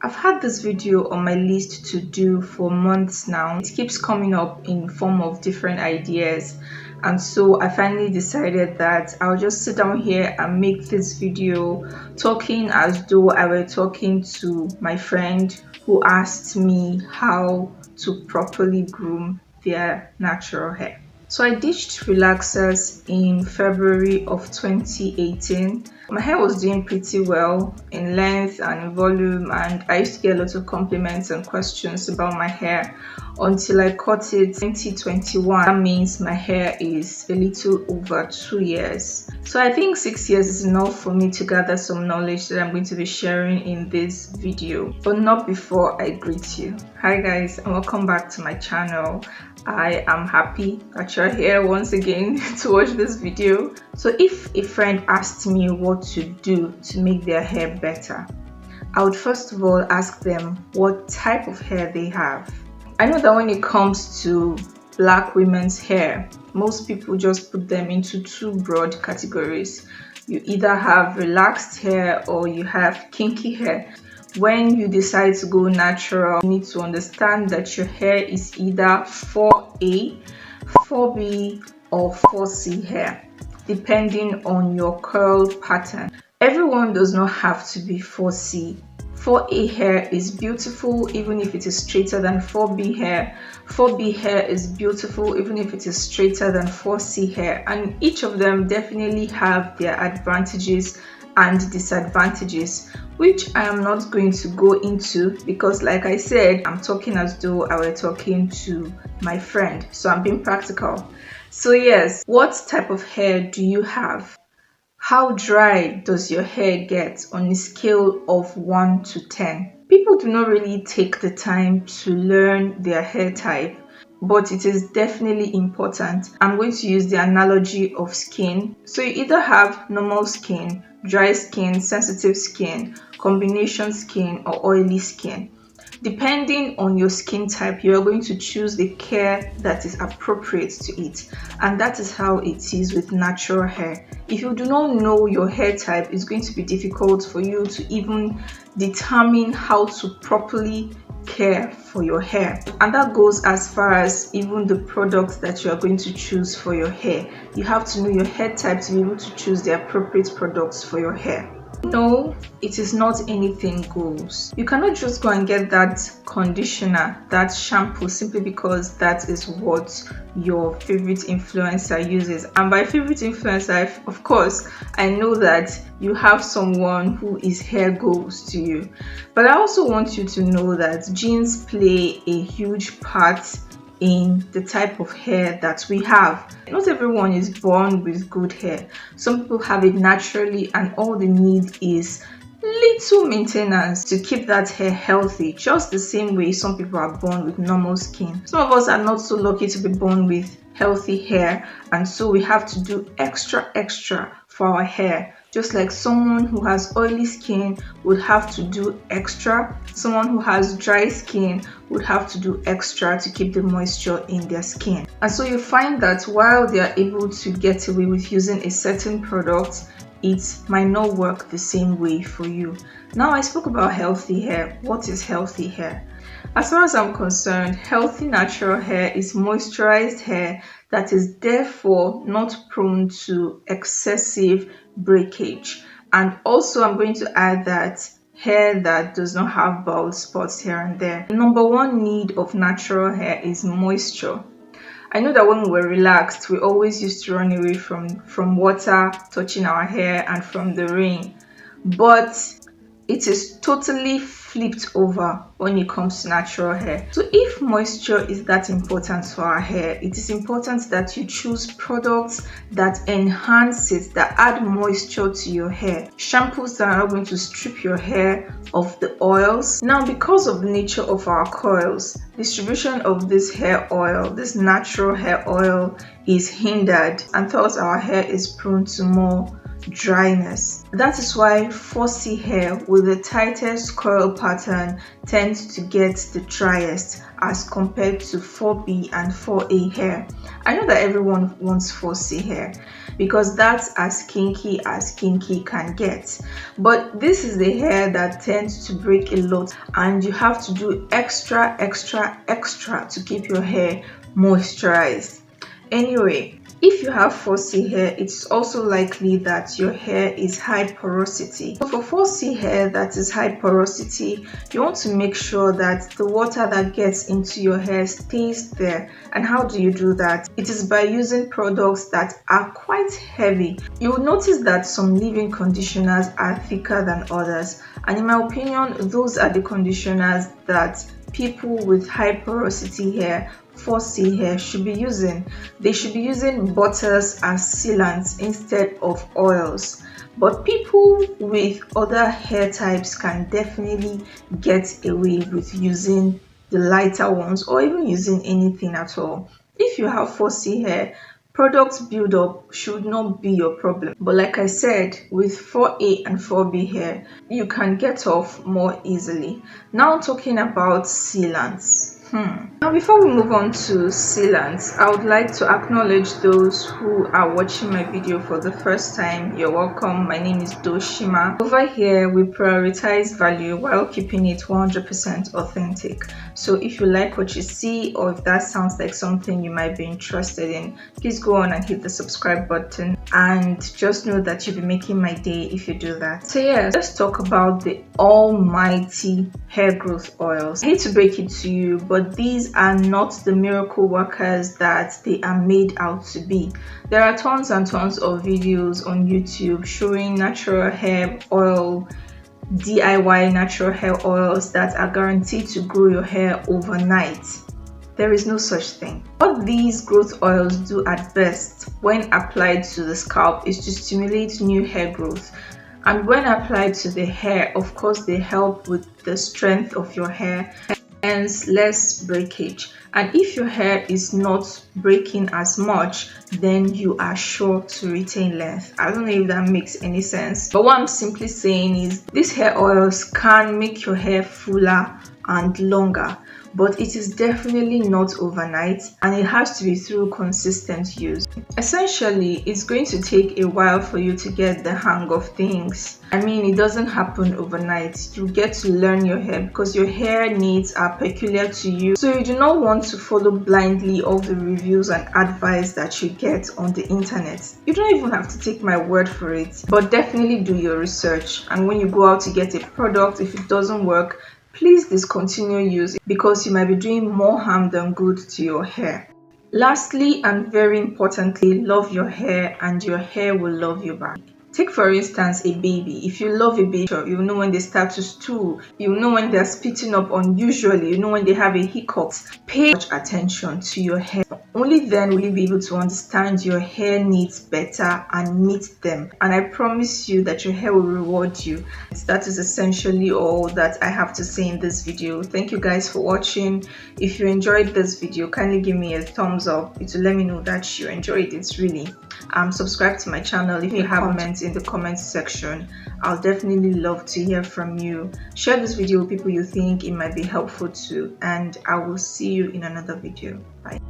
I've had this video on my list to do for months now. It keeps coming up in form of different ideas, and so I finally decided that I'll just sit down here and make this video talking as though I were talking to my friend who asked me how to properly groom their natural hair. So I ditched relaxers in February of 2018. My hair was doing pretty well in length and in volume, and I used to get lots of compliments and questions about my hair until I cut it 2021. That means my hair is a little over 2 years. So I think 6 years is enough for me to gather some knowledge that I'm going to be sharing in this video, but not before I greet you. Hi guys, and welcome back to my channel. I am happy that you're here once again to watch this video. So if a friend asked me what to do to make their hair better, I would first of all ask them what type of hair they have. I know that when it comes to black women's hair, most people just put them into two broad categories. You either have relaxed hair or you have kinky hair. When you decide to go natural, you need to understand that your hair is either 4A, 4B, or 4C hair, depending on your curl pattern. Everyone does not have to be 4C. 4A hair is beautiful even if it is straighter than 4B hair. 4B hair is beautiful even if it is straighter than 4C hair, and each of them definitely have their advantages and disadvantages, which I am not going to go into because, like I said, I'm talking as though I were talking to my friend, so I'm being practical. So yes, what type of hair do you have? How dry does your hair get on a scale of 1 to 10? People do not really take the time to learn their hair type, but it is definitely important. I'm going to use the analogy of skin. So you either have normal skin, dry skin, sensitive skin, combination skin, or oily skin. Depending on your skin type, you are going to choose the care that is appropriate to it, and that is how it is with natural hair. If you do not know your hair type, it's going to be difficult for you to even determine how to properly care for your hair, and that goes as far as even the products that you are going to choose for your hair. You have to know your hair type to be able to choose the appropriate products for your hair. No, it is not anything goes. You cannot just go and get that conditioner, that shampoo, simply because that is what your favorite influencer uses. And by favorite influencer, of course, I know that you have someone who is hair goals to you. But I also want you to know that genes play a huge part in the type of hair that we have. Not everyone is born with good hair. Some people have it naturally, and all they need is little maintenance to keep that hair healthy, just the same way some people are born with normal skin. Some of us are not so lucky to be born with healthy hair, and so we have to do extra for our hair. Just like someone who has oily skin would have to do extra, someone who has dry skin would have to do extra to keep the moisture in their skin. And so you find that while they are able to get away with using a certain product, it might not work the same way for you. Now, I spoke about healthy hair. What is healthy hair? As far as I'm concerned, healthy natural hair is moisturized hair that is therefore not prone to excessive breakage. And also, I'm going to add that hair that does not have bald spots here and there. The number one need of natural hair is moisture. I know that when we were relaxed, we always used to run away from water touching our hair and from the rain. But it is totally flipped over when it comes to natural hair. So if moisture is that important for our hair, it is important that you choose products that enhance it, that add moisture to your hair. Shampoos that are not going to strip your hair of the oils. Now, because of the nature of our coils, distribution of this hair oil, this natural hair oil, is hindered, and thus our hair is prone to more dryness. That is why 4C hair with the tightest coil pattern tends to get the driest as compared to 4B and 4A hair. I know that everyone wants 4C hair. because that's as kinky can get. But this is the hair that tends to break a lot, and you have to do extra to keep your hair moisturized. Anyway, if you have 4C hair, it's also likely that your hair is high porosity. So for 4C hair that is high porosity, you want to make sure that the water that gets into your hair stays there. And how do you do that? It is by using products that are quite heavy. You will notice that some leave-in conditioners are thicker than others. And in my opinion, those are the conditioners that people with high porosity hair, 4C hair, should be using. They should be using butters as sealants instead of oils. But people with other hair types can definitely get away with using the lighter ones, or even using anything at all. If you have 4C hair, product buildup should not be your problem. But like I said, with 4A and 4B hair, you can get off more easily. Now talking about sealants. Now before we move on to sealants, I would like to acknowledge those who are watching my video for the first time. You're welcome. My name is Doshima. Over here, we prioritize value while keeping it 100% authentic. So if you like what you see, or if that sounds like something you might be interested in, please go on and hit the subscribe button, and just know that you'll be making my day if you do that. So yeah, let's talk about the almighty hair growth oils. I hate to break it to you, but these are not the miracle workers that they are made out to be. There are tons and tons of videos on YouTube showing natural hair oil, DIY natural hair oils that are guaranteed to grow your hair overnight. There is no such thing. What these growth oils do at best when applied to the scalp is to stimulate new hair growth. And when applied to the hair, of course, they help with the strength of your hair, hence less breakage. And if your hair is not breaking as much, then you are sure to retain length. I don't know if that makes any sense, but what I'm simply saying is these hair oils can make your hair fuller and longer, but it is definitely not overnight, and it has to be through consistent use. Essentially, it's going to take a while for you to get the hang of things. I mean, it doesn't happen overnight. You get to learn your hair because your hair needs are peculiar to you. So you do not want to follow blindly all the reviews and advice that you get on the internet. You don't even have to take my word for it, but definitely do your research. And when you go out to get a product, if it doesn't work, please discontinue using, because you might be doing more harm than good to your hair. Lastly, and very importantly, love your hair and your hair will love you back. Take for instance a baby. If you love a baby, you know when they start to stool, you know when they're spitting up unusually, you know when they have a hiccup. Pay much attention to your hair. Only then will you be able to understand your hair needs better and meet them. And I promise you that your hair will reward you. That is essentially all that I have to say in this video. Thank you guys for watching. If you enjoyed this video, kindly give me a thumbs up. It will let me know that you enjoyed it really. Subscribe to my channel. If you have comments in the comments section, I'll definitely love to hear from you. Share this video with people you think it might be helpful to, and I will see you in another video. Bye.